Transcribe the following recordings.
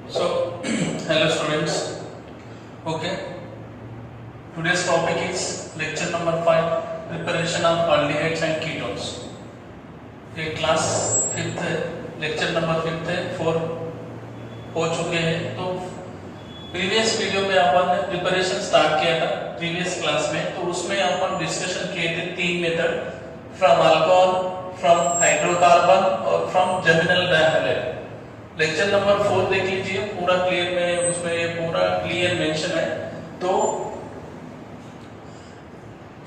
So, hello students. Okay. Today's topic is lecture number 5, preparation of aldehydes and ketones. ये class 5th है, lecture number 5th है, 4 हो चुके हैं। तो प्रीवियस वीडियो में अपन ने प्रिपरेशन स्टार्ट किया था प्रीवियस क्लास में, तो उसमें अपन डिस्कशन किए थे 3 method, from alcohol, from hydrocarbon और फ्रॉम जर्मिनल डायहाइड्राइड। लेक्चर नंबर 4 देख लीजिए, पूरा क्लियर में उसमें ये पूरा क्लियर मेंशन है। तो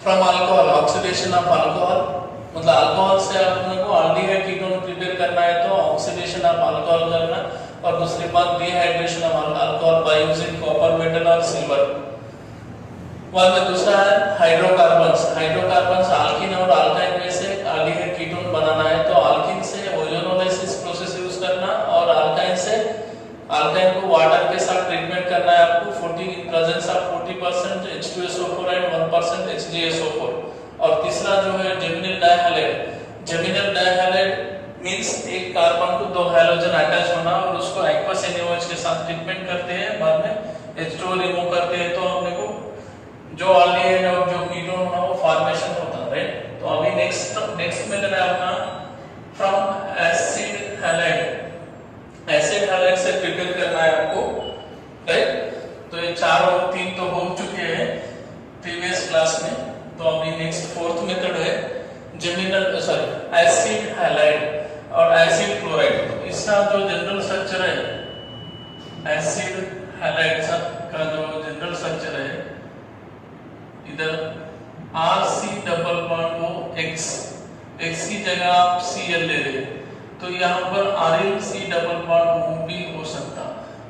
from alcohol, oxidation of alcohol, मतलब अल्कोहल से अपने को एल्डिहाइड कीटोन प्रिपेयर करना है तो ऑक्सीडेशन ऑफ अल्कोहल करना, और दूसरी बात dehydration of alcohol by using copper, metal और सिल्वर। बाद में दूसरा है हाइड्रोकार्बन्स। हाइड्रोकार्बन्स अल्कीन और अल्काइन में से एल्डिहाइड कीटोन बनाना है तो अल्कीन से ओजोनोलाइसिस प्रोसेस यूज करना, और अल्काइन से अल्काइन को वाटर के साथ ट्रीटमेंट करना है आपको 40 इन presence of 40% H2SO4 and 1% HgSO4। और तीसरा जो है जेमिनल डायहाइड्राइड। जेमिनल डायहाइड्राइड मींस एक कार्बन को दो हैलोजन अटैच होना और उसको एक्वस NaOH के साथ ट्रीटमेंट करते हैं, बाद में H2O रिमूव करते हैं तो अपने को जो एल्डिहाइड और जो कीटोन होना वो फॉर्मेशन होता है, राइट। तो अभी नेक्स्ट मेथड है अपना from acid halide. Acid halide से प्रिपेयर करना है आपको, राइट। तो ये 4 और 3 तो हो चुके हैं प्रीवियस क्लास में। तो अभी नेक्स्ट 4th मेथड है एसिड हैलाइड और एसिड क्लोराइड। तो इसका जो जनरल स्ट्रक्चर है, एसिड हैलाइड का जो जनरल स्ट्रक्चर है, इधर RC डबल बॉन्ड वो X की जगह आप Cl ले रहे, तो यहाँ पर RlC डबल बॉन्ड वो भी हो सकता।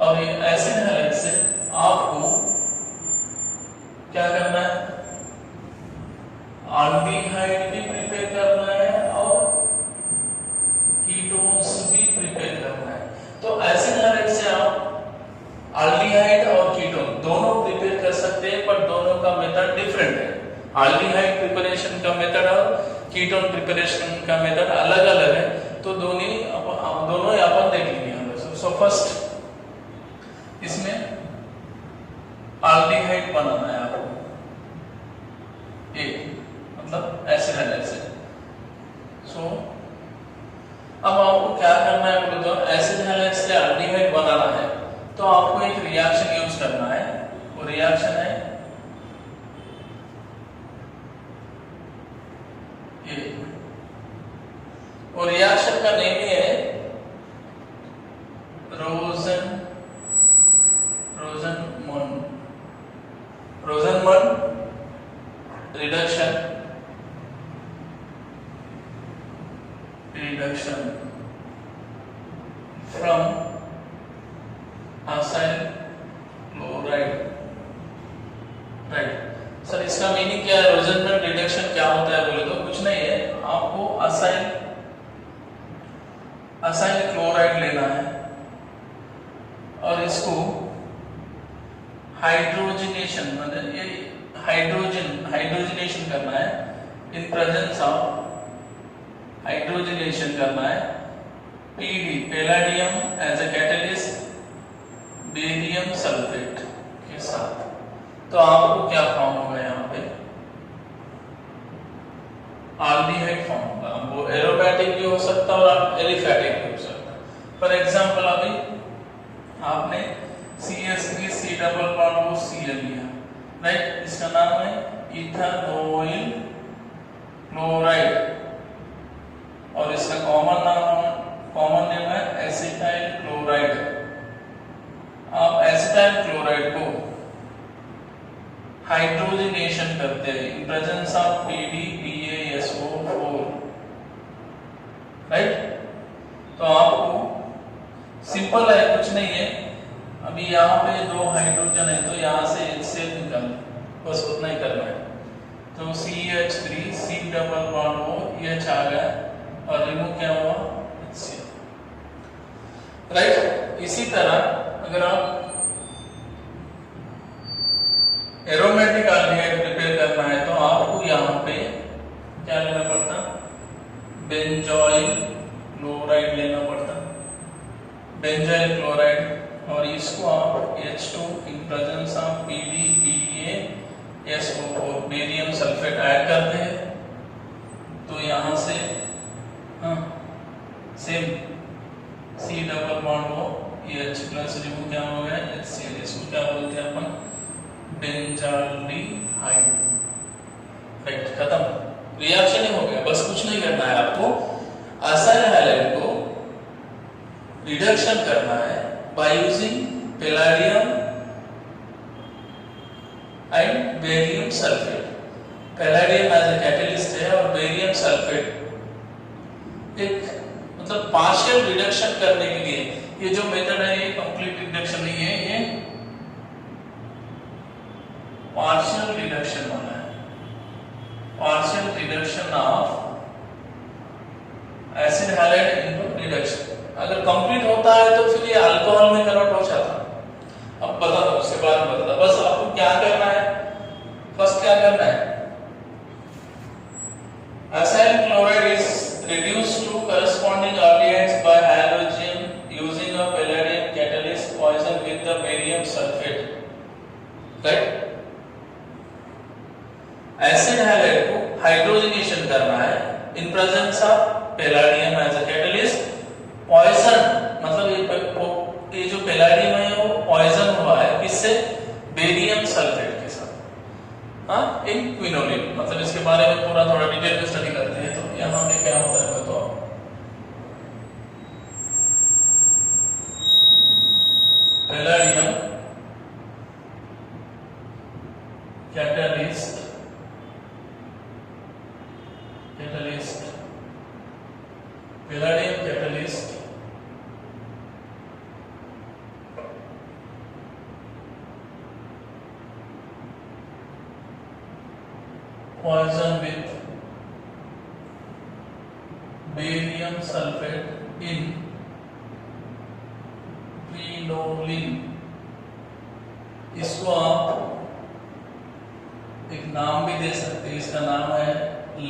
और ये एसिड हैलाइड से आपको क्या करना है, एल्डिहाइड भी प्रिपेयर करना है और कीटोन्स भी प्रिपेयर करना है। तो एसिड हैलाइड से आप एल्डिहाइड और कीटोन दोनों प्रिपेयर कर सकते हैं, पर दोनों का मेथड डिफरेंट है। एल्डिहाइड प्रिपरेशन का मेथड और कीटोन प्रिपरेशन का मेथड अलग अलग है, तो दोनों ही अपन देख लेंगे। सो फर्स्ट इसमें एल्डिहाइड बनाना है आपको, मतलब एसिड हैलाइड से। सो अब आपको क्या करना है बोले तो, एसिड हैलाइड से एल्डिहाइड बनाना है तो आपको एक रिएक्शन यूज करना है। वो रिएक्शन है ये, और रिएक्शन का नेम है Rosenmund reduction from acyl chloride, right. Sir इसका मीनिंग क्या है, रोजनमन रिडक्शन क्या होता है बोले तो कुछ नहीं है, आपको असाइल क्लोराइड लेना है और इसको हाइड्रोजनेशन, मतलब ये हाइड्रोजनेशन करना है, इन प्रेजेंस ऑफ हाइड्रोजनेशन करना है PD palladium as a catalyst barium sulphate के साथ। तो आपको क्या फॉर्म होगा, यहाँ पे एल्डिहाइड फॉर्म होगा। वो एरोमेटिक भी हो सकता है और एलिफेटिक भी हो सकता है। फॉर एग्जांपल अभी आपने CH3C डबल बॉन्ड वो Cl लिया, राइट। इसका नाम है इथानोइल क्लोराइड और इसका कॉमन नेम है एसिटाइल क्लोराइड। आप एसिटाइल क्लोराइड को हाइड्रोजनेशन करते हैं in presence of PdBaSO4, right. तो आपको सिंपल है, कुछ नहीं है। अभी यहाँ पे 2 हाइड्रोजन है तो यहाँ से HCl निकाल, बस उतना ही करना है। तो CH3C डबल बॉन्ड वो H आ गया और रिमूव क्या हुआ HCl, राइट। इसी तरह अगर आप एरोमेटिक एल्डिहाइड प्रिपेयर करना है तो आपको यहाँ पे क्या लेना पड़ता, बेंजोइल क्लोराइड लेना पड़ता। बेंजाइल क्लोराइड और इसको आप H2 in presence of PbBaSO4 barium sulphate add करते हैं, तो यहाँ से सेम C डबल बॉन्ड हो, H प्लस रिमूव क्या हो गया HCl, इसको क्या बोलते हैं अपन बेंजाल्डिहाइड। राइट, खत्म, रिएक्शन ही हो गया। बस कुछ नहीं करना है आपको, असाइल हैलाइड को रिडक्शन करना है by using palladium and barium sulphate. Palladium as a catalyst है और बेरियम सल्फेट एक मतलब पार्शियल रिडक्शन करने के लिए, ये जो मेथड है ये कंप्लीट रिडक्शन नहीं है, ये पार्शियल रिडक्शन वाला है, partial reduction of acid halide into reduction. अगर कंप्लीट होता है तो फिर ये अल्कोहल में कन्वर्ट हो जाता। अब बता दो, उसके बाद में बता दो, बस आपको क्या करना है, फर्स्ट क्या करना है, acyl chloride is reduced to corresponding aldehydes by halogen using a palladium catalyst poison with the barium sulfate. Right? Acid halide को हाइड्रोजनेशन करना है in presence of palladium as a catalyst. Poison मतलब ये जो palladium है वो poison हुआ है किससे, बेरियम सल्फेट के साथ, हाँ, इन क्विनोलिन। मतलब इसके बारे में पूरा थोड़ा डिटेल में स्टडी करते हैं। तो यहाँ पे क्या होता है तो palladium catalyst palladium catalyst poison with barium sulfate in quinoline। इसको आप एक नाम भी दे सकते हैं, इसका नाम है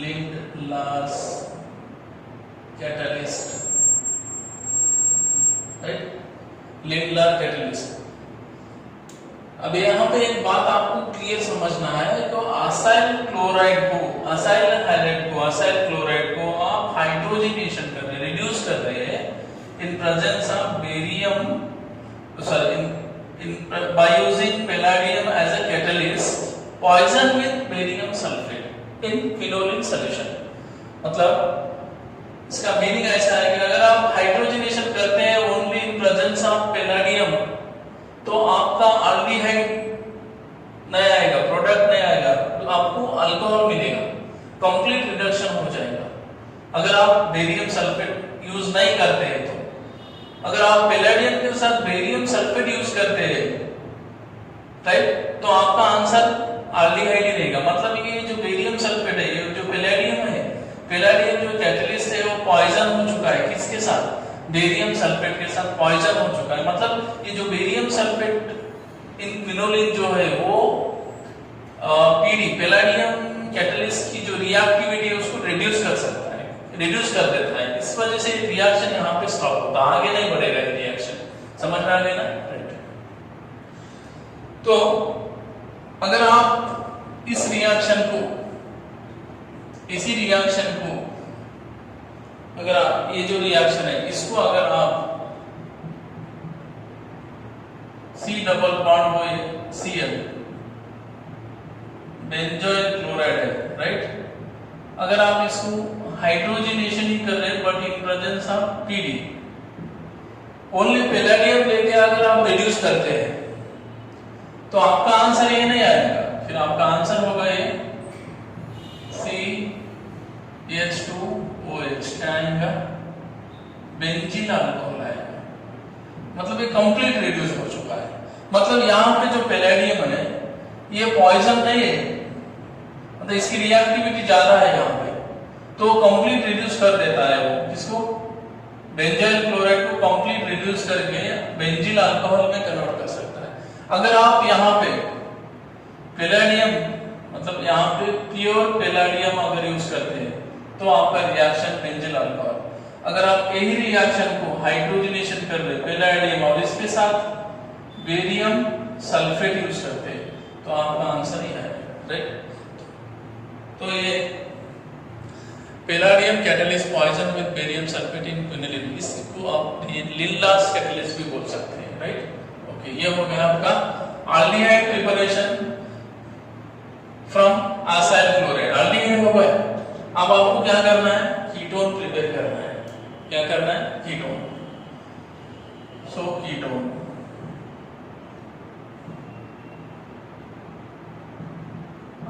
Lindlar's catalyst. Right, Lindlar catalyst. अब यहाँ पे एक बात आपको क्लियर समझना है, तो असाइल क्लोराइड को, असाइल हैलाइड को, असाइल क्लोराइड को आप हाइड्रोजनेशन कर रहे हैं, रिड्यूस कर रहे हैं in presence of barium, sorry in by using palladium as a catalyst poison with barium sulphate in quinoline solution. मतलब इसका मीनिंग ऐसा है कि अगर आप हाइड्रोजनेशन करते हैं only in presence of palladium तो आपका अल्डिहाइड नहीं आएगा, प्रोडक्ट नहीं आएगा, तो आपको अल्कोहल मिलेगा, कंप्लीट रिडक्शन हो जाएगा। अगर आप बेरियम सल्फेट यूज नहीं करते हैं तो, अगर आप पैलेडियम के साथ बेरियम सल्फेट यूज करते हैं, राइट, तो आपका आंसर अल्डिहाइड ही रहेगा। मतलब ये जो बेरियम सल्फेट है, ये जो पैलेडियम है, पैलेडियम जो कैटलिस्ट है वो पॉइजन हो चुका है, किसके साथ, बेरियम सल्फेट के साथ पॉइजन हो चुका है। मतलब ये जो बेरियम सल्फेट इन क्विनोलिन जो है वो पीडी पैलेडियम कैटलिस्ट की जो रिएक्टिविटी है उसको रिड्यूस कर सकता है, रिड्यूस कर देता है। इस वजह से रिएक्शन यहाँ पे स्टॉप होता है, आगे नहीं बढ़ेगा ये रिएक्शन। समझ में आ गया ना? राइट। तो अगर आप इस रिएक्शन को, इसी रिएक्शन को अगर आप, ये जो रिएक्शन है इसको अगर आप C डबल बॉन्ड हो Cl बेंजोइल क्लोराइड है, राइट, अगर आप इसको हाइड्रोजनेशन ही कर रहे हैं but in presence of Pd, only palladium लेके अगर आप रिड्यूस करते हैं तो आपका आंसर ये नहीं आएगा, फिर आपका आंसर होगा ये CH2OH क्या आएगा, बेंजीन अल्कोहल आएगा। मतलब ये कंप्लीट रिड्यूस हो चुका है। मतलब यहाँ पे जो पैलेडियम है ये पॉइजन नहीं है, मतलब इसकी रिएक्टिविटी ज्यादा है यहाँ पे, तो कंप्लीट रिड्यूस कर देता है वो, किसको, बेंजाइल क्लोराइड को कंप्लीट रिड्यूस करके बेंजीन अल्कोहल में कन्वर्ट कर सकता है। अगर आप यहाँ पे पैलेडियम, मतलब यहाँ पे प्योर पैलेडियम अगर यूज करते हैं तो आपका रिएक्शन बेंजीन अल्कोहल। अगर आप यही रिएक्शन को हाइड्रोजनेशन कर रहे पैलेडियम और इसके साथ बेरियम सल्फेट यूज करते हैं, तो आपका आंसर ही है, राइट। तो ये palladium catalyst poison with barium sulphate in quinoline, इसको आप लिनलास कैटलिस्ट भी बोल सकते हैं, राइट। ओके, ये हो गया आपका aldehyde preparation from acyl chloride. Aldehyde हो गया, अब आपको क्या करना है, कीटोन प्रिपेयर करना है। क्या करना है, ketone. So ketone,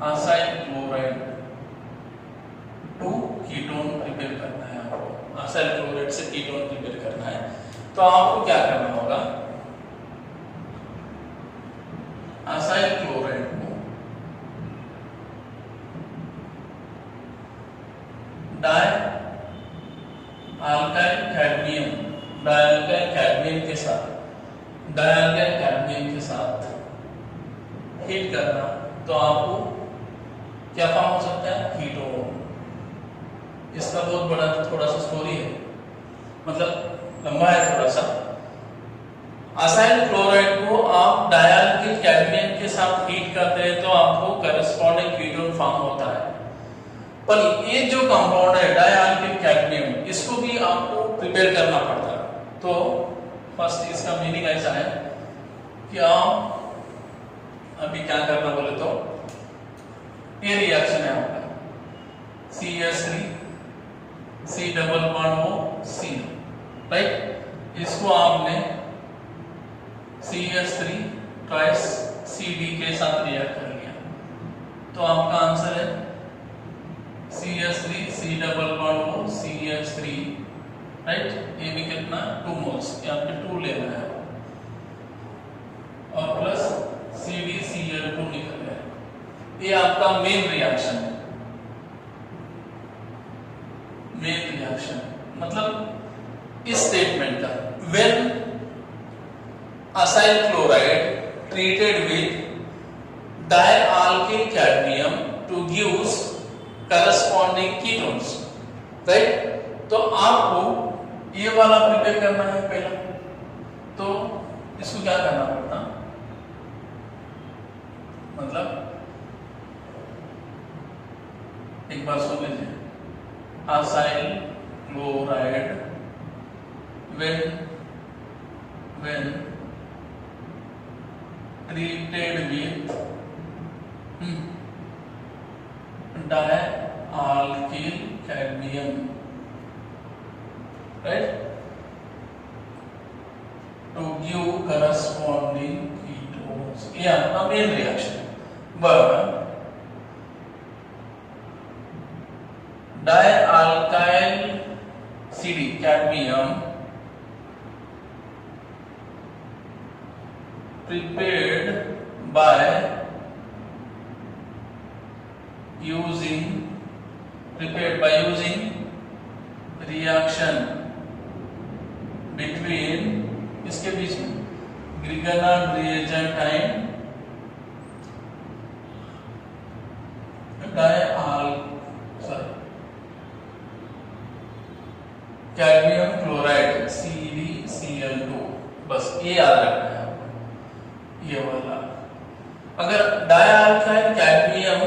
acyl chloride to ketone prepare करना है आपको। असाइल क्लोराइड से कीटोन प्रिपेयर करना है, तो आपको क्या करना होगा, असाइल क्लोराइड को डायल्काइल कैडमियम के साथ हीट करना, तो आपको क्या फॉर्म हो सकता है, कीटोन। इसका बहुत बड़ा थोड़ा सा स्टोरी है, मतलब लंबा है थोड़ा सा। असाइल क्लोराइड को आप डायल्काइल कैडमियम के साथ हीट करते हैं तो आपको करस्पॉन्डिंग कीटोन फॉर्म होता है। पर ये जो कंपाउंड है डायल्काइल कैडमियम, इसको भी आपको प्रिपेयर करना पड़ता है। तो फर्स्ट इसका मीनिंग ऐसा है कि आप अभी क्या करना बोले तो ये रिएक्शन है आपका CH3 C double bond O C, right. इसको आपने CH3 ट्वाइस CD के साथ रिएक्ट कर लिया, तो आपका आंसर है CH3 C double bond O CH3, right. ये भी कितना 2 मोल्स, यहाँ पे 2 लेना है, और प्लस CdCl2 निकल गया। ये आपका मेन रिएक्शन है। मेन रिएक्शन मतलब इस स्टेटमेंट का, when acyl chloride treated with dialkyl cadmium to gives corresponding ketones, right. तो आपको ये वाला प्रिपेयर करना है पहला, तो इसको क्या करना पड़ता, मतलब एक बार सुन लीजिए, acyl chloride when treated with dialkyl cadmium, right, to give corresponding ketones. Yeah, a main reaction. But dialkyl CD cadmium prepared by using reaction between इसके बीच में Grignard reagent and cadmium chloride CdCl2, बस ये याद रखना है आपको, ये वाला। अगर डायल्काइल कैडमियम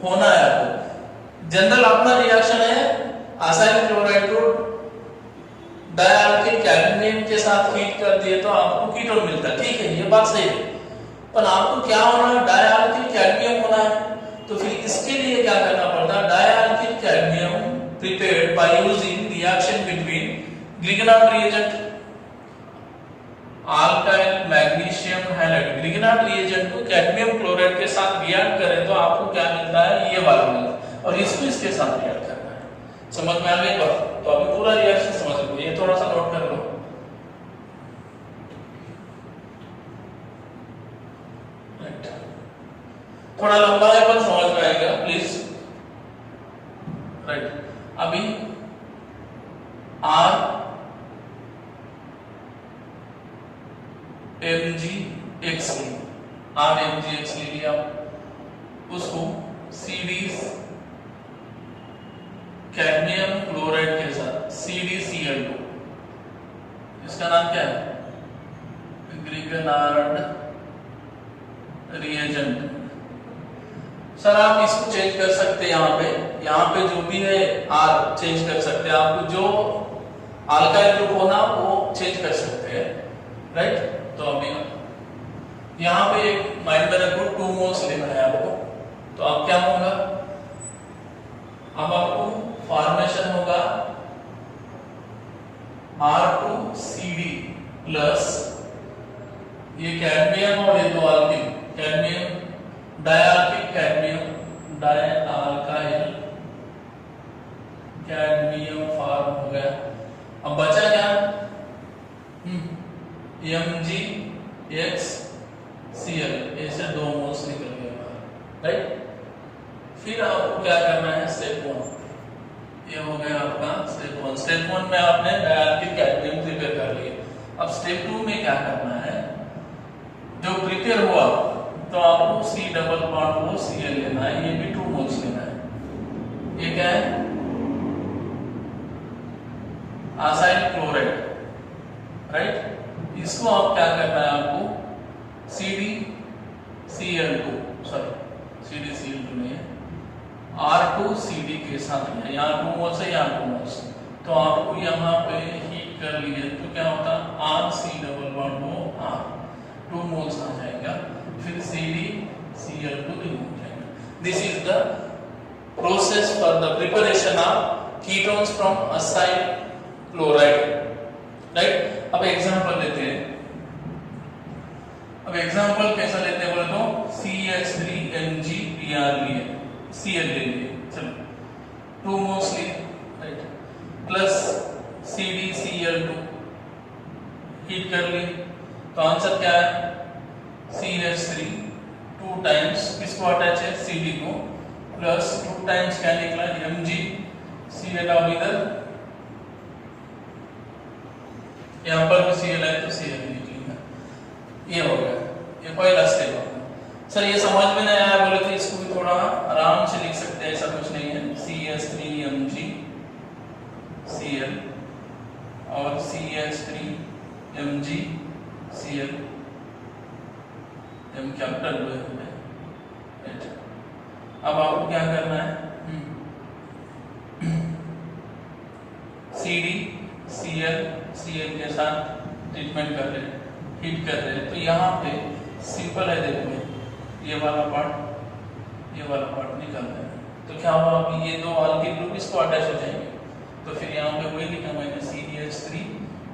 होना है आपको, जनरल अपना रिएक्शन है असाइल क्लोराइड को डायल्काइल कैडमियम के साथ हीट कर दिए तो आपको कीटोन मिलता है, ठीक है, ये बात सही है। पर आपको क्या होना है, डायल्काइल कैडमियम होना है, तो फिर इसके लिए क्या करना पड़ता है, dialkyl cadmium prepared by using reaction between Grignard reagent alkyl magnesium halide. Grignard reagent को कैडमियम क्लोराइड के साथ रिएक्ट करें तो आपको क्या मिलता है, ये वाला मिलता है, और इसको इसके साथ रिएक्ट करना है। समझ में आ गई बात? तो अभी पूरा रिएक्शन समझ लो, ये थोड़ा सा नोट कर लो। थोड़ा लंबा है पर समझ में आएगा, प्लीज, राइट। अभी RMgX ले लिया, उसको CD कैडमियम क्लोराइड के साथ CdCl2, इसका नाम क्या है, विगनार्ड रिएजेंट। सर आप इसको चेंज कर सकते हैं, यहाँ पे जो भी है आर चेंज कर सकते हैं, आपको जो अल्काइल ग्रुप होना वो चेंज कर सकते हैं, राइट। तो अभी यहाँ पे एक माइंड में रखो 2 मोल्स लेना है आपको, तो अब क्या होगा, अब आपको फॉर्मेशन होगा R2CD प्लस ये कैडमियम और ये दो alkyl, cadmium dialkyl cadmium dialkyl cadmium form हो गया। अब बचा क्या, MgXCl, ऐसे 2 मोल्स निकल गए बाहर, राइट। फिर आपको क्या करना है, स्टेप 1, ये हो गया आपका स्टेप 1। स्टेप 1 में आपने डायल्किल कैडमियम प्रिपेयर कर लिया। अब स्टेप 2 में क्या करना है, जो प्रिपेयर हुआ तो आपको C डबल बॉन्ड वो Cl लेना है, ये भी 2 मोल्स लेना है। ये क्या है, असाइल क्लोराइड, राइट। इसको आप क्या करना है, आपको CdCl2 नहीं है, R2CD के साथ है, यहाँ 2 मोल्स है, यहाँ 2 मोल्स, तो आपको यहाँ पे हीट कर लिए तो क्या होता है, RC डबल बॉन्ड वो R 2 मोल्स आ जाएगा, फिर CdCl2 रिमूव हो जाएगा। This is the process for the preparation of ketones from acyl chloride, right. अब एग्जांपल लेते हैं, अब एग्जांपल कैसा लेते हैं बोले तो CH3MgBr लिए, Cl ले लिए, चलो 2 मोल्स लिए, राइट, प्लस CdCl2 हीट कर लिए, तो आंसर क्या है, CH3 2 टाइम्स किसको अटैच है, Cd को, प्लस 2 टाइम्स क्या निकला, MgCl। अब इधर यहाँ पर भी Cl है तो Cl निकलेगा, ये हो गया, ये पहला स्टेप है। सर ये समझ में नहीं आया बोले तो इसको भी थोड़ा आराम से लिख सकते हैं, ऐसा कुछ नहीं है, CH3MgCl और CH3MgCl, M कैपिटल है, राइट। अब आपको क्या करना है, CdCl के साथ ट्रीटमेंट कर रहे हैं, हीट कर रहे हैं, तो यहाँ पे सिंपल है, देखो ये वाला पार्ट निकल रहा है, तो क्या हुआ, अभी ये 2 अल्किल ग्रुप इसको अटैच हो जाएंगे, तो फिर यहाँ पे वही लिखा मैंने CdH3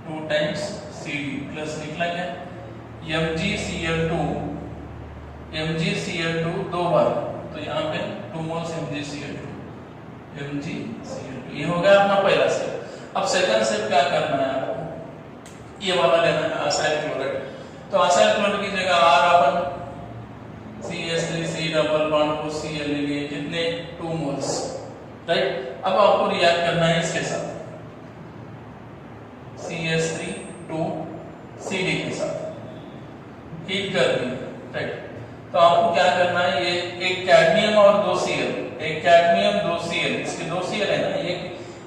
2 टाइम्स Cd प्लस निकला क्या, MgCl2 2 बार, तो यहाँ पे 2 मोल्स MgCl2, ये हो गया अपना पहला स्टेप। अब सेकंड स्टेप क्या करना है आपको, ये वाला लेना है असाइल क्लोराइड, तो असाइल क्लोराइड की जगह R अपन CH3C डबल बॉन्ड को Cl ले लिए, कितने 2 मोल्स, राइट। अब आपको रिएक्ट करना है इसके साथ CH3 2 CD के साथ, हीट कर दी, राइट। तो आपको क्या करना है, ये एक कैडमियम और 2 Cl, एक कैडमियम 2 Cl, इसके 2 Cl है ना,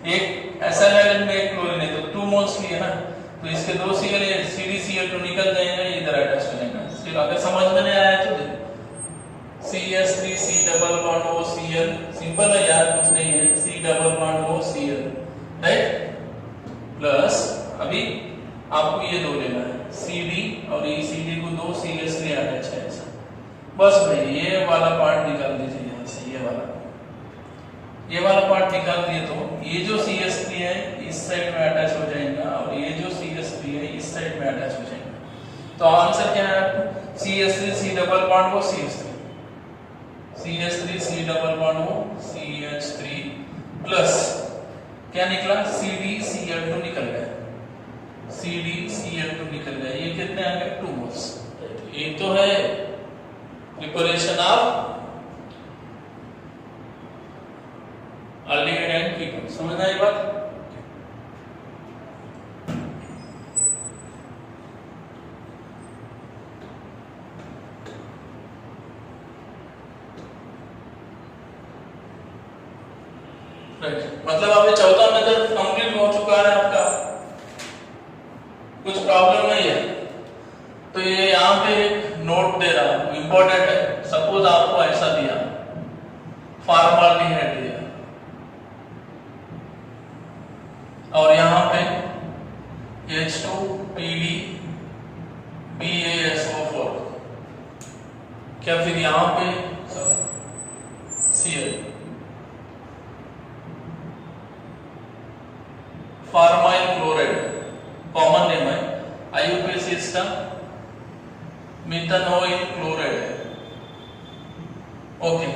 एक असाइल आयन में एक क्लोरीन है, तो 2 मोल्स लिए ना, तो इसके 2 Cl है, CdCl2 निकल जाएगा, इधर अटैच हो जाएगा। फिर अगर समझ में नहीं आया तो देखो CH3C double bond O Cl, simple है यार, कुछ नहीं है, C double bond O Cl, right, plus अभी आपको ये 2 लेना है, Cd और ये Cd को 2 CH3 अटैच है, ऐसा बस भाई, ये वाला पार्ट निकाल दीजिए यहाँ से, ये वाला पार्ट निकाल दिए तो ये जो CH3 है इस साइड में अटैच हो जाएगा और ये जो CH3 है इस साइड में अटैच हो जाएगा। तो आंसर क्या है आपको, CH3C डबल बॉन्ड वो CH3C डबल बॉन्ड वो CH3 प्लस क्या निकला, CdCl2 निकल गया, CdCl2 निकल गया, ये कितने आ गए 2 मोल्स। ये तो है preparation of aldehyde and ketone, समझना ये बात। मतलब अब ये चौथा मेथड कंप्लीट हो चुका है आपका, कुछ प्रॉब्लम नहीं है। तो तो ये यहाँ पे एक नोट दे रहा हूं, इंपॉर्टेंट है। सपोज आपको ऐसा दिया, फॉर्माल्डिहाइड दिया और यहाँ पे H2PD BaSO4, क्या फिर यहाँ पे Cl, formyl chloride common name है, IUPAC इसका मिथानोइल क्लोराइड है। ओके,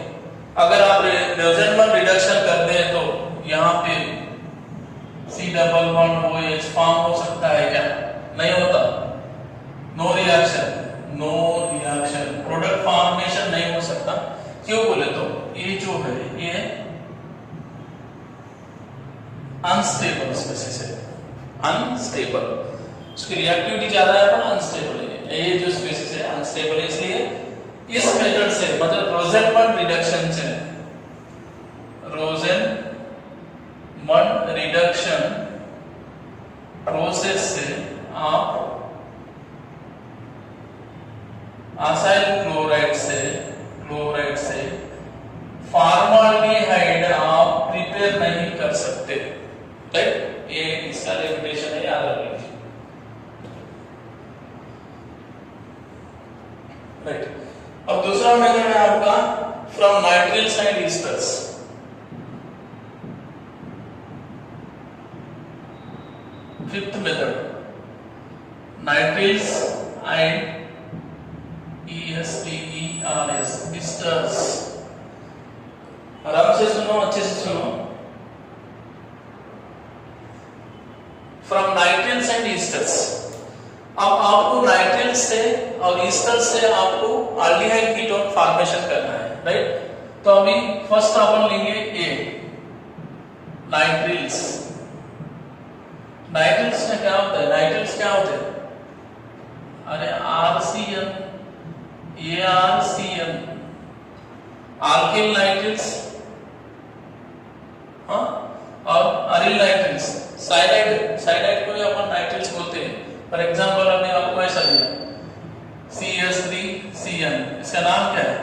अगर आप रोसेनबर्ग रिडक्शन करते हैं तो यहाँ पे C double bond OH form हो सकता है क्या? नहीं होता, no reaction, no reaction, product formation नहीं हो सकता। क्यों बोले तो ये जो है ये अनस्टेबल स्पीशीज है, अनस्टेबल, उसकी रिएक्टिविटी ज्यादा है पर अनस्टेबल है। ये जो स्पीशीज है अनस्टेबल है, इसलिए इस मेथड से मतलब रोसेनबर्ग रिडक्शन से, रोसेनबर्ग रिडक्शन प्रोसेस से आप असाइल क्लोराइड से फॉर्माल्डिहाइड आप प्रिपेयर नहीं कर सकते, राइट? ये इसका लिमिटेशन है, याद रख लीजिए, राइट? अब दूसरा मेथड है आपका from nitriles and esters. Fifth method, nitriles and ESTERS, esters. आराम से सुनो, अच्छे से सुनो। फ्रॉम नाइट्रिल्स एंड ईस्टर्स, अब आपको नाइट्रिल से और ईस्टर से आपको एल्डिहाइड कीटोन फॉर्मेशन करना है, राइट? तो अभी फर्स्ट अपन लेंगे ए, नाइट्रिल्स। नाइट्रिल्स में क्या होता है? नाइट्रिल्स क्या होते हैं? अरे RCN, ARCN, आल्किल नाइट्रिल्स, हाँ, और अरिल नाइट्रिल्स, साइनाइड को ही अपन नाइट्रिल्स बोलते हैं। फॉर एग्जांपल हमने आपको ऐसा दिया CH3CN, इसका नाम क्या है?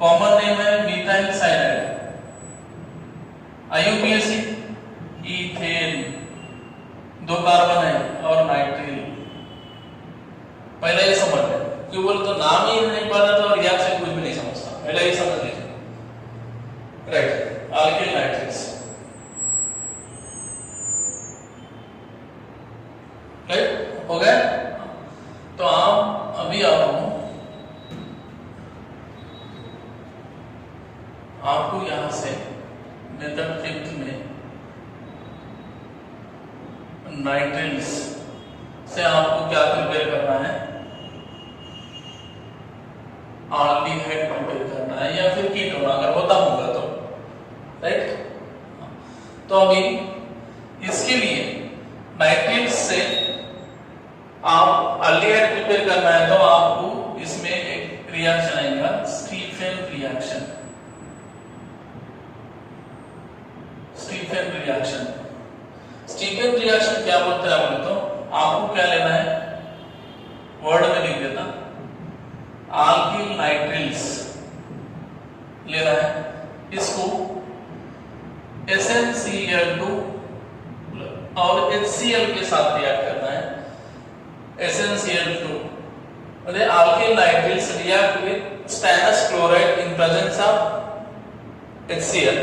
कॉमन नेम है methyl cyanide. IUPAC ethane, 2 carbon है और नाइट्रिल। पहले ये समझ लें, क्यों बोले तो नाम ही नहीं पता तो रिएक्शन कुछ भी नहीं समझता, पहले ही समझ लीजिए, राइट? आल्किल नाइट्रिल्स, राइट? हो गया? तो आप अभी आपको यहां से मेथड फिफ्थ में नाइट्रिल्स से आपको क्या प्रिपेयर करना है? एल्डिहाइड प्रिपेयर करना है या फिर कीटोन अगर होता होगा तो, राइट? तो अभी इसके लिए नाइट्रिल्स से आप एल्डिहाइड प्रिपेयर करना है तो आपको इसमें एक रिएक्शन आएगा, Stephen reaction. Stephen reaction, Stephen reaction क्या बोलते हैं बोले तो आपको क्या लेना है, वर्ड में लिख देना, आल्किल नाइट्रिल्स लेना है, इसको SnCl2 और HCl के साथ रिएक्ट करना है। SnCl2 मतलब alkyl nitriles react with stannous chloride in presence of HCl,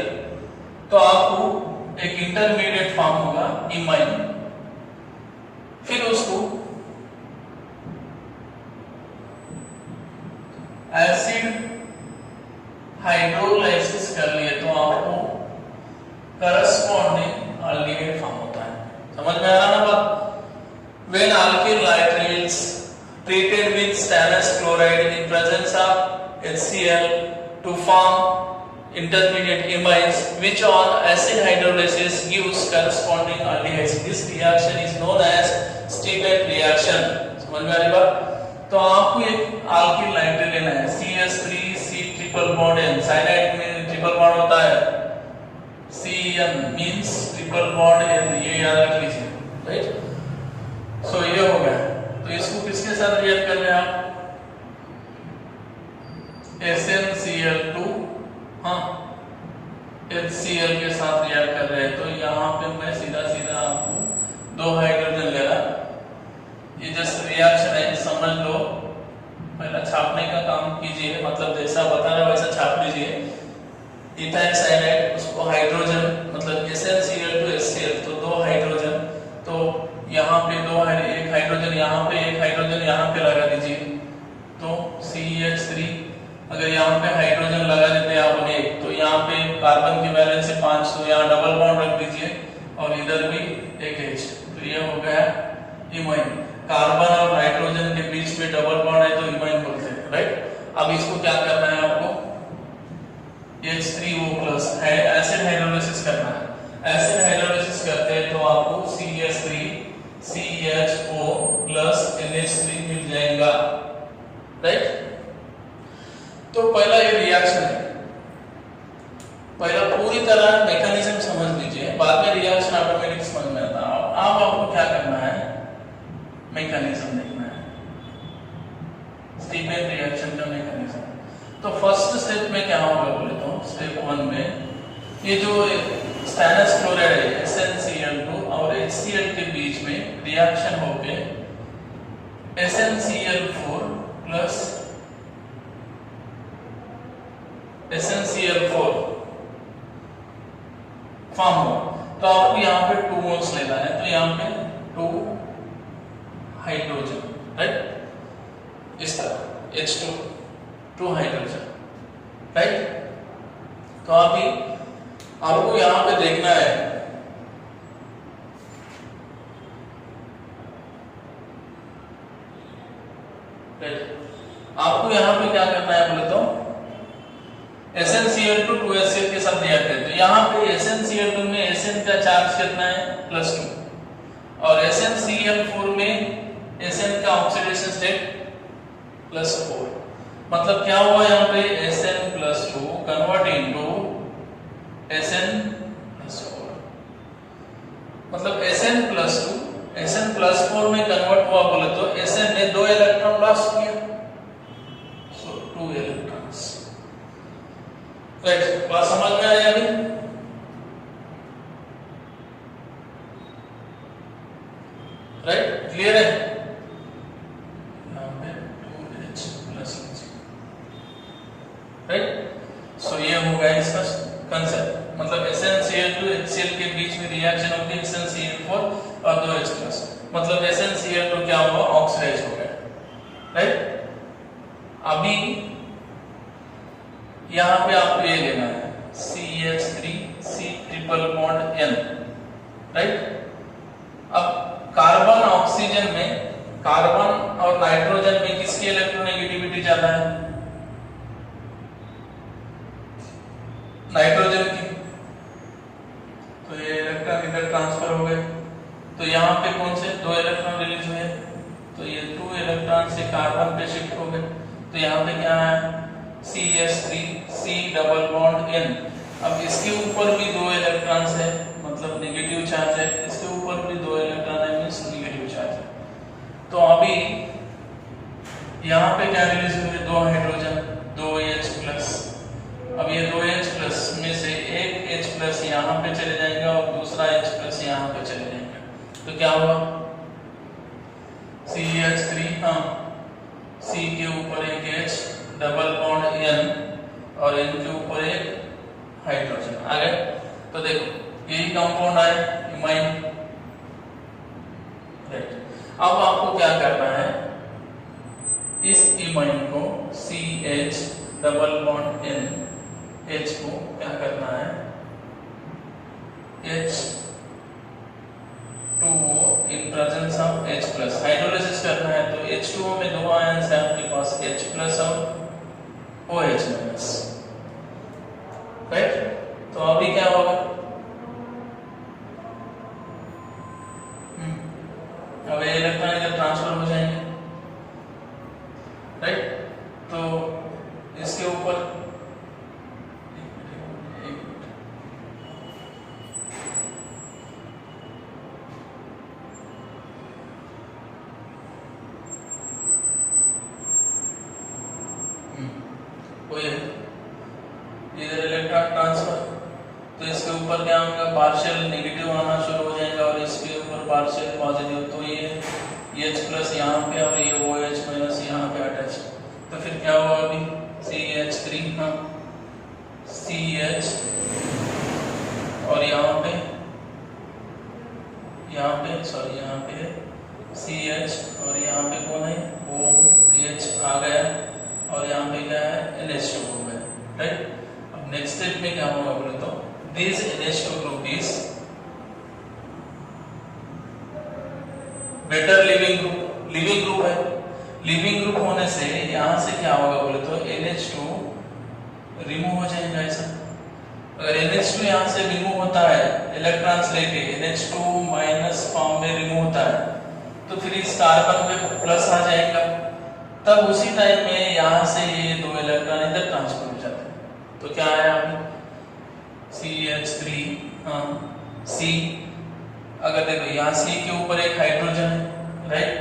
तो आपको एक इंटरमीडिएट फॉर्म होगा इमाइन। फिर उसको एसिड हाइड्रोलाइसिस कर लिए तो आपको करस्पॉन्डिंग एल्डिहाइड फॉर्म होता है। समझ में आ रहा ना बात? When alkyl nitriles treated with stannous chloride in presence of HCl to form intermediate imines which on acid hydrolysis gives corresponding aldehydes, this reaction is known as Stevens reaction। समझ में आ रही बात? तो आपको एक alkyl nitrile लेना है, CH3C triple bond N, cyanide में ट्रिपल बॉन्ड होता है, CN means triple bond N, ये याद रख लीजिए, राइट? सो ये हो गया। तो तो इसको किसके साथ रिएक्ट कर रहे हैं आप? SnCl2 हाँ HCl के साथ रिएक्ट कर रहे हैं। तो यहाँ पे मैं सीधा सीधा आपको 2 हाइड्रोजन ले रहा, ये जस्ट रिएक्शन है, समझ लो। पहला छापने का काम कीजिए, मतलब जैसा बता रहा वैसा छाप लीजिए। इथाइल साइनाइड, उसको हाइड्रोजन मतलब SnCl2 HCl, तो 2 हाइड्रोजन, तो यहाँ पे एक हाइड्रोजन यहाँ पे, एक हाइड्रोजन यहाँ पे लगा दीजिए, तो CH3। अगर यहाँ पे हाइड्रोजन लगा देते हैं आप एक, तो यहाँ पे कार्बन की वैलेंस से 5, तो यहाँ डबल बॉन्ड रख दीजिए और इधर भी एक H, तो ये हो गया इमाइन। कार्बन और नाइट्रोजन के बीच में डबल बॉन्ड है तो इमाइन बोलते हैं, राइट। अब इसको क्या करना है आपको? H3O+ एसिड हाइड्रोलिसिस करना है। एसिड हाइड्रोलिसिस करते हैं तो आपको CH3 CHO+ NH3 मिल जाएगा, राइट। तो पहला ये रिएक्शन है, पहला पूरी तरह मैकेनिज्म समझ लीजिए, बाद में रिएक्शन ऑटोमेटिक समझ में आता है। अब आपको क्या करना है? मैकेनिज्म देखना है, स्टीफन रिएक्शन का मैकेनिज्म। तो फर्स्ट स्टेप में क्या होगा बोले तो स्टेप 1 में ये जो स्टेनस क्लोराइड है SnCl2 और HCl के बीच में रिएक्शन होके SnCl4 प्लस SnCl4 फॉर्म हुआ। तो आपको यहाँ पे 2 मोल्स लेना है, तो यहाँ पे 2 हाइड्रोजन, राइट, इस तरह H2 2 हाइड्रोजन, राइट। तो अभी आपको यहाँ पे देखना है आपको यहाँ पे क्या करना है बोले तो SnCl2 2HCl के साथ रिएक्ट है। तो यहाँ पे SnCl2 में Sn का चार्ज कितना है? +2, और SnCl4 में Sn का ऑक्सीडेशन स्टेट +4। मतलब क्या हुआ यहाँ पे? Sn+2 कन्वर्ट इनटू Sn+4, मतलब Sn+2 Sn+4 में कन्वर्ट हुआ बोले तो Sn ने 2 इलेक्ट्रॉन लॉस किया, सो 2 इलेक्ट्रॉन्स, राइट। बात समझ में आया अभी? राइट, क्लियर है? राइट, सो ये हो गया इसका कंसेप्ट। मतलब SnCl2 HCl के बीच में रिएक्शन होगी SnCl4 और 2H+, मतलब SnCl2 क्या हुआ? ऑक्सीडाइज हो गया, राइट। अभी यहाँ पे आपको ये लेना है CH3 C triple bond N, right. अब कार्बन ऑक्सीजन में, कार्बन और नाइट्रोजन में किसकी इलेक्ट्रोनेगेटिविटी ज्यादा है? नाइट्रोजन की। तो ये इलेक्ट्रॉन इधर ट्रांसफर हो गए, तो यहाँ पे कौन से 2 इलेक्ट्रॉन रिलीज हुए? तो ये 2 इलेक्ट्रॉन से कार्बन पे शिफ्ट हो गए, तो यहाँ पे क्या है? CH3 C double bond N। अब इसके ऊपर भी 2 इलेक्ट्रॉन है, मतलब नेगेटिव चार्ज है, इसके ऊपर भी 2 इलेक्ट्रॉन है, मींस नेगेटिव चार्ज है। तो अभी यहाँ पे क्या रिलीज हुए? 2 हाइड्रोजन, 2H+। अब ये 2H+ में से एक H+ यहाँ पे चले जाएगा और दूसरा H+ यहाँ पे चले जाएगा, तो क्या हुआ? CH3 हाँ, C के ऊपर एक H डबल बॉन्ड N और N के ऊपर एक हाइड्रोजन आ गए। तो देखो यही कंपाउंड है इमाइन, राइट। अब आपको क्या करना है? इस इमाइन को CH double bond N H को क्या करना है? H2O in presence of H+, hydrolysis करना है। तो H2O में 2 आयंस है आपके पास, H+ और OH-, राइट। तो अभी क्या होगा? अब ये इलेक्ट्रॉन इधर ट्रांसफर हो जाएंगे, राइट। तो इसके ऊपर कोई है इधर इलेक्ट्रॉन ट्रांसफर, तो इसके ऊपर क्या होगा, पार्शियल नेगेटिव आना शुरू हो जाएगा और इसके ऊपर पार्शियल पॉजिटिव, तो ये H प्लस यहाँ पे और ये OH माइनस यहाँ पे अटैच, तो फिर क्या होगा अभी CH3, हाँ CH और यहाँ पे सॉरी यहाँ पे CH और यहाँ पे कौन है OH आ गया और यहाँ पे क्या है NH2 हो गया, राइट। अब नेक्स्ट स्टेप में क्या होगा बोले तो this NH2 group is better leaving group है। लिविंग ग्रुप होने से यहाँ से क्या होगा बोले तो NH2 रिमूव हो जाएगा ऐसा। अगर NH2 यहाँ से रिमूव होता है इलेक्ट्रॉन्स लेके NH2 माइनस फॉर्म में रिमूव होता है, तो फिर इस कार्बन पे प्लस आ जाएगा, तब उसी टाइम में यहाँ से ये दो इलेक्ट्रॉन इधर ट्रांसफर हो जाते हैं। तो क्या आया अभी CH3, हाँ C, अगर देखो यहाँ C के ऊपर एक हाइड्रोजन है, राइट,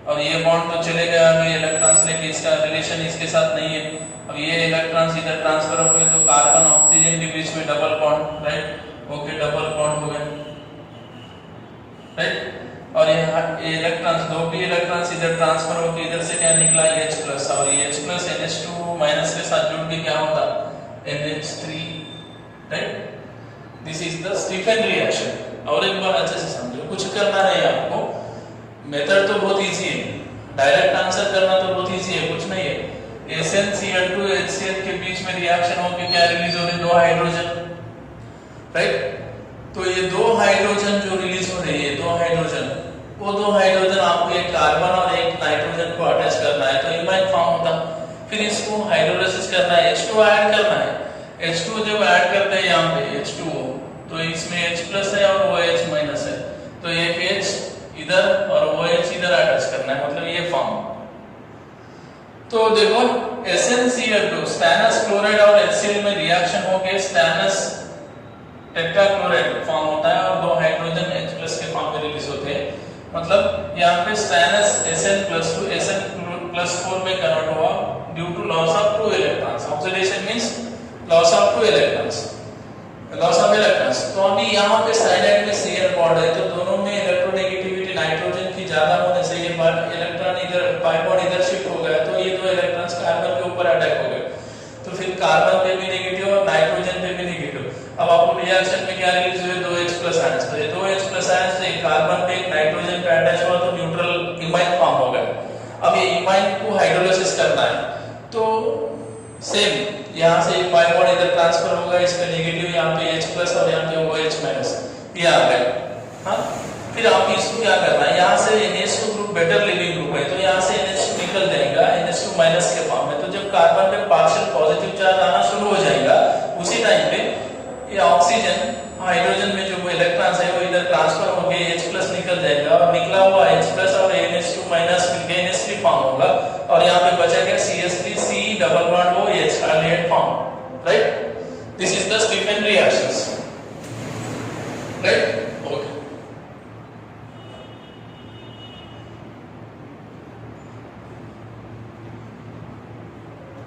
और ये बॉन्ड तो चले गया, अभी इलेक्ट्रॉन्स लेके इसका रिलेशन इसके साथ नहीं है। अब ये इलेक्ट्रॉन्स इधर ट्रांसफर हो गए तो कार्बन ऑक्सीजन के बीच में double bond, right, okay double bond हो गए, राइट। और ये इलेक्ट्रॉन्स दो भी इलेक्ट्रॉन्स इधर ट्रांसफर होकर इधर से क्या निकला H प्लस, और ये H प्लस NH2 माइनस के साथ जुड़ के क्या होता NH3, right. This is the Stephen reaction. और एक बार अच्छे से समझो, कुछ करना नहीं आपको, मेथड तो बहुत इजी है, डायरेक्ट आंसर करना तो बहुत इजी है, कुछ नहीं है। SnCl2 HCl के बीच में रिएक्शन होकर क्या रिलीज हो रहे दो हाइड्रोजन, राइट। तो ये दो हाइड्रोजन जो रिलीज हो रही है, दो हाइड्रोजन, वो दो हाइड्रोजन आपको एक कार्बन और एक नाइट्रोजन को अटैच करना है तो इमाइन फॉर्म होता, फिर इसको हाइड्रोलाइसिस करना है, H2 ऐड करना है। H2 जब ऐड करते हैं यहाँ पे H2O, तो इसमें H प्लस है और OH माइनस है, तो एक H इधर और OH इधर अटैच करना है, मतलब ये फॉर्म। तो देखो SnCl2 स्टैनस क्लोराइड और HCl में रिएक्शन होके स्टैनस टेट्राक्लोराइड फॉर्म होता है और दो हाइड्रोजन H प्लस के फॉर्म में रिलीज होते हैं, मतलब यहाँ पे स्टैनस Sn+2 Sn+4 में कन्वर्ट हुआ due to loss of 2 electrons. Oxidation means loss of 2 electrons, loss of electrons. तो अभी यहाँ पे साइनाइड में Cl बॉन्ड है, तो दोनों में इलेक्ट्रोनेगेटिविटी नाइट्रोजन की ज्यादा होने से ये इलेक्ट्रॉन इधर पाई बॉन्ड इधर शिफ्ट हो गया, तो ये दो इलेक्ट्रॉन्स कार्बन के ऊपर अटैक हो गए, तो फिर कार्बन पे भी नेगेटिव और नाइट्रोजन पे भी नेगेटिव। अब आपको रिएक्शन में क्या रिलीज हुए दो H प्लस आयंस, तो ये दो H प्लस आयंस एक कार्बन पे एक नाइट्रोजन पे अटैच हुआ तो न्यूट्रल इमाइन फॉर्म हो गया। अब ये इमाइन को हाइड्रोलाइसिस करना है, तो सेम यहाँ से पाई बॉन्ड इधर ट्रांसफर होगा, इसका नेगेटिव यहाँ पे H प्लस और यहाँ पे OH माइनस, ये आ गया, हाँ। फिर आप इसको क्या करना है, यहाँ से NH2 group better leaving group है, तो यहाँ से NH2 निकल जाएगा NH2 माइनस के फॉर्म में, तो जब कार्बन पे पार्शियल पॉजिटिव चार्ज आना शुरू हो जाएगा उसी टाइम पे ये ऑक्सीजन हाइड्रोजन में जो वो इलेक्ट्रॉन्स है वो इधर ट्रांसफर होके H प्लस निकल जाएगा और निकला हुआ H प्लस और NH2 माइनस मिलके NH3 फॉर्म होगा और यहाँ पे बचा गया CH3 C double bond OH hydrate form, right. This is the Stephen reactions, right, okay.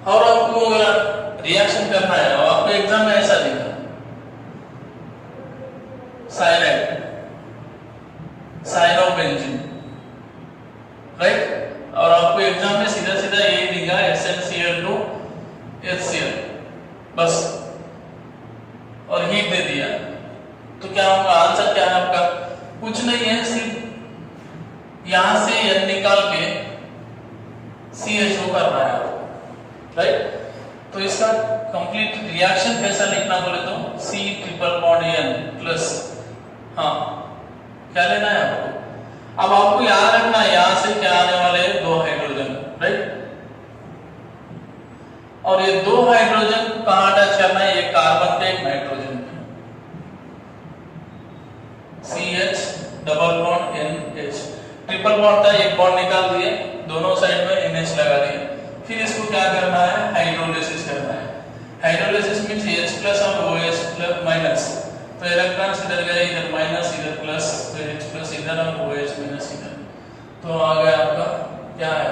और आपको अगर रिएक्शन करना है और आपको एग्जाम में ऐसा दिखा साइनाइड साइनोबेंजीन, राइट, और आपको एग्जाम में सीधा सीधा ये दिखा SnCl2 HCl बस और हीट दे दिया, तो क्या होगा, आंसर क्या है आपका, कुछ नहीं है, सिर्फ यहां से N निकाल के CHO करना है आपको, राइट। तो इसका कंप्लीट रिएक्शन कैसा लिखना बोले तो C triple bond N plus, हाँ क्या लेना है आपको। अब आपको याद रखना है यहां से क्या आने वाले हैं दो हाइड्रोजन, राइट, और ये दो हाइड्रोजन कहां अटैच करना है, ये कार्बन पे एक नाइट्रोजन पे, CH double bond NH, triple bond था एक बॉन्ड निकाल दिए, दोनों साइड में NH लगा दिए, फिर इसको क्या करना है हाइड्रोलाइसिस करना है। हाइड्रोलाइसिस मींस H प्लस और OH प्लस माइनस, तो इलेक्ट्रॉन्स इधर गए इधर माइनस इधर प्लस, तो H प्लस इधर और OH माइनस इधर, तो आ गया आपका क्या है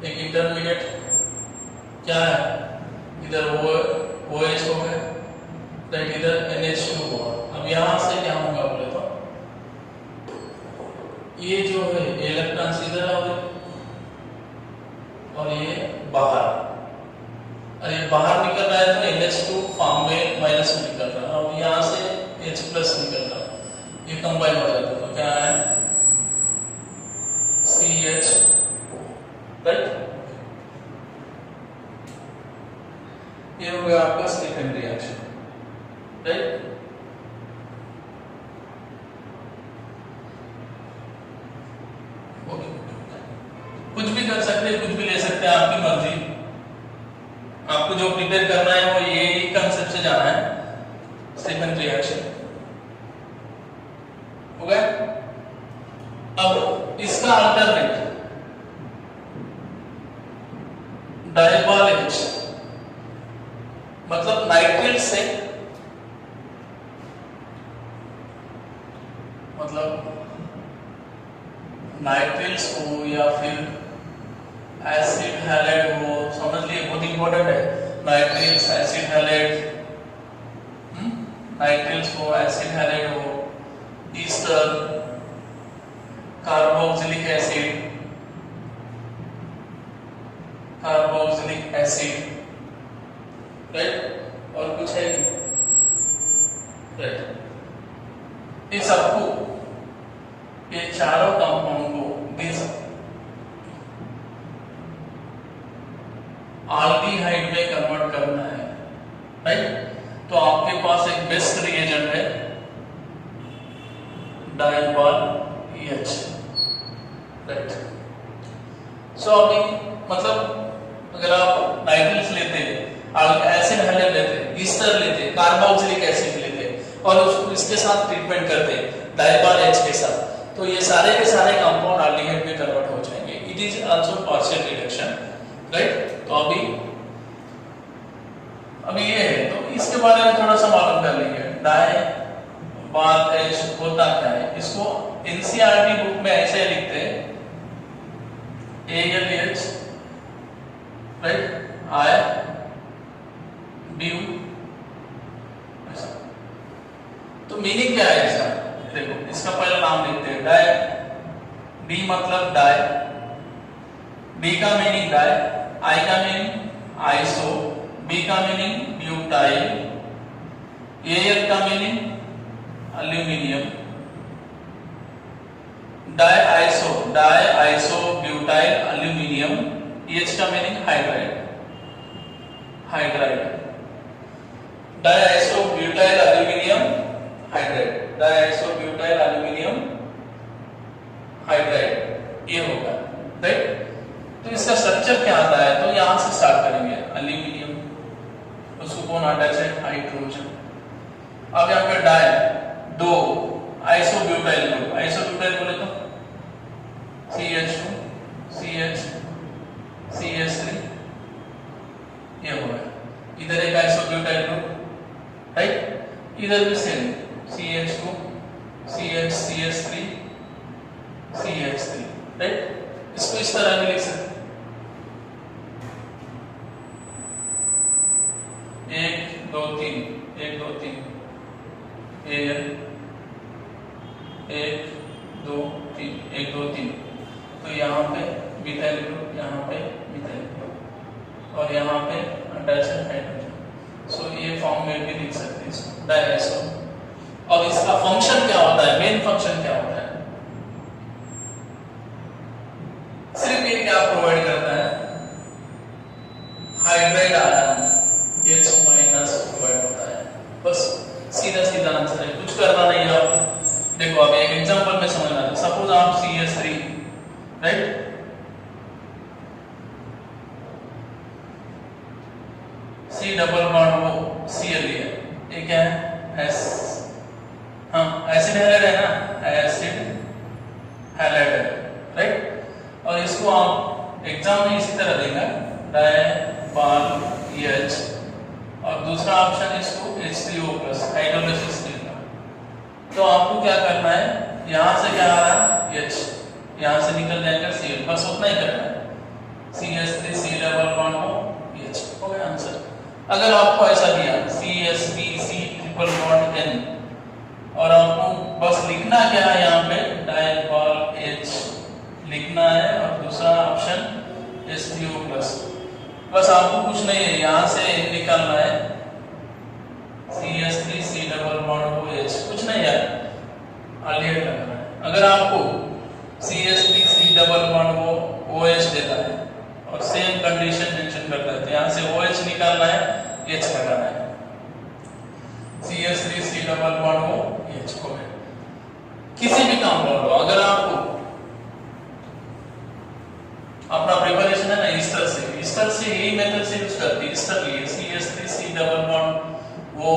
एक इंटरमीडिएट क्या है इधर OH हो गया, राइट, इधर NH2 हुआ। अब यहाँ से क्या होगा बोले तो ये जो है इलेक्ट्रॉन इधर आ गए और ये बाहर, और ये बाहर निकल रहा है तो NH2 फॉर्म में माइनस में निकल रहा है, और यहाँ से H प्लस निकल रहा है, ये कंबाइन हो जाता है तो क्या है CH, राइट। ये हो गया आपका स्टीफन रिएक्शन, राइट। कुछ भी कर सकते हैं, कुछ भी ले सकते हैं, आपकी मर्जी। आपको जो प्रिपेयर करना है वो ये कंसेप्ट से जाना है, स्टीफन रिएक्शन हो गया। अब इसका अल्टरनेट डायबॉल H, मतलब नाइट्रेट से, मतलब नाइट्रेट्स हो या फिर एसिड हैलाइड हो, समझ लिए, बहुत इंपॉर्टेंट है। नाइट्रेट्स, एसिड हैलाइड, नाइट्रेट्स हो, एसिड हैलाइड हो, Easter, carboxylic acid, carboxylic acid, right, और कुछ है, राइट। इन सबको, ये चारों कंपाउंड को आल्डिहाइड में कन्वर्ट करना है, राइट। तो आपके पास एक बेस्ट रिएजेंट है डायबॉल H, राइट। सो अभी मतलब अगर आप नाइट्रेट्स लेते, एसिड हैलाइड लेते, ईस्टर लेते, कार्बोक्सिलिक एसिड लेते और उसको इसके साथ ट्रीटमेंट करते डायबॉल H के साथ, तो ये सारे के सारे कंपाउंड आल्डिहाइड में कन्वर्ट हो जाएंगे। It is also partial reduction, right. तो अभी ये है, तो इसके बारे में थोड़ा सा मालूम कर लेंगे। डायबॉल H होता क्या है, इसको NCERT बुक में ऐसे लिखते हैं ALH, राइट, I BU, ऐसा। तो मीनिंग क्या है इसका, देखो इसका पहला नाम लिखते हैं डाई, D मतलब डाई, B का मीनिंग डाई, I का मीनिंग आइसो, B का मीनिंग ब्यूटाइल, AL का meaning aluminium, di iso butyl aluminium, H का meaning hydride, di iso butyl aluminium hydride, di iso butyl aluminium hydride, ये होगा, right. तो इसका structure क्या आता है, तो यहां से स्टार्ट करेंगे, एल्यूमिनियम, उसको कौन अटैच है, हाइड्रोजन। अब यहाँ पे डाई, दो, आइसोब्यूटाइल ग्रुप, आइसोब्यूटाइल बोले तो CH2 CH CH3, ये हो गया, इधर एक आइसोब्यूटाइल ग्रुप, राइट, इधर भी same CH2 CH CH3 CH3, right. इसको इस तरह भी लिख सकते, 1 2 3 1 2 3 AL 1 2 3 1 2 3, तो यहाँ पे मिथाइल ग्रुप, यहाँ पे मिथाइल ग्रुप और यहाँ पे अटैच है हाइड्रोजन। सो ये फॉर्म में भी लिख सकते हैं इसको डायआइसो। और इसका फंक्शन क्या होता है, मेन फंक्शन क्या होता है, सिर्फ ये क्या प्रोवाइड करता है, hydride ion H minus provide होता है, बस सीधा सीधा आंसर है, कुछ करना नहीं है आप। देखो अब एक एग्जांपल में समझना है, सपोज आप CH3, right, C double bond वो Cl है, ये क्या है S, हाँ एसिड हैलाइड है ना, एसिड हैलाइड है, राइट। और इसको आप एग्जाम में इसी तरह देगा, डायबॉल H, और दूसरा ऑप्शन इसको H3O प्लस हाइड्रोलाइसिस देगा। तो आपको क्या करना है, यहाँ से क्या आ रहा है H, यहाँ से निकल जाएगा Cl, बस उतना ही करना है, CH3 C डबल बॉन्ड हो H, हो गया आंसर। अगर आपको ऐसा दिया CSPC ट्रिपल बॉन्ड N और आपको बस लिखना क्या है यहाँ पे डायल्कोहॉल H लिखना है और दूसरा ऑप्शन H3O प्लस, बस आपको कुछ नहीं है यहाँ से निकालना है CH3C डबल बॉन्ड OH, कुछ नहीं है अल्डिहाइड लगाना है। अगर आपको CH3C डबल बॉन्ड OH देता है और सेम कंडीशन मेंशन करता है तो यहाँ से OH निकालना है, H लगाना है, CH3C डबल बॉन्ड OH को है। किसी भी कंपाउंड हो, अगर आपको अपना प्रिपरेशन है ना ईस्टर से यही मेथड से यूज करते हैं। ईस्टर लिए CH3C double bond O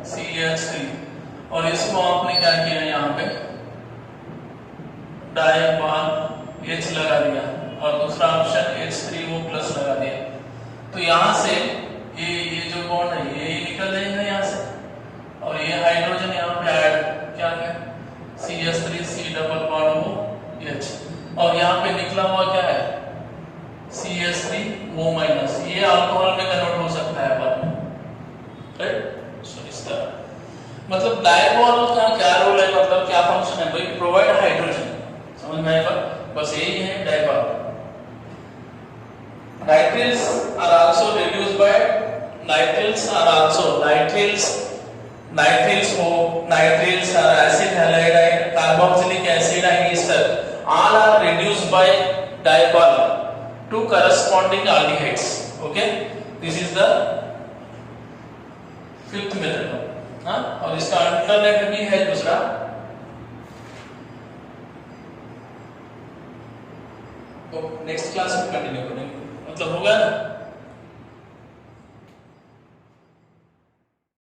CH3 और इसको आपने क्या किया यहाँ पे डायल्कोहॉल H लगा दिया और दूसरा ऑप्शन H3O प्लस लगा दिया, तो यहाँ से ये जो बॉन्ड है ये निकल जाएगा यहाँ से और ये हाइड्रोजन यहाँ पे ऐड क्या है CH3C डबल बॉन्ड OH और यहाँ पे निकला हुआ क्या है CH3O माइनस, ये अल्कोहल में कन्वर्ट हो सकता है बाद में, राइट। सो इस तरह मतलब डायल्कोहॉल का क्या रोल है, मतलब क्या फंक्शन है भाई, प्रोवाइड हाइड्रोजन, समझ में आएगा, बस यही है डायल्कोहॉल। Nitriles are also reduced by nitriles are acid halide, carboxylic acid and ester, all are reduced by dialcohol to corresponding aldehydes. Okay, this is the fifth method. और इसका अल्टरनेट भी है दूसरा, नेक्स्ट क्लास में कंटिन्यू करेंगे, मतलब होगा ना।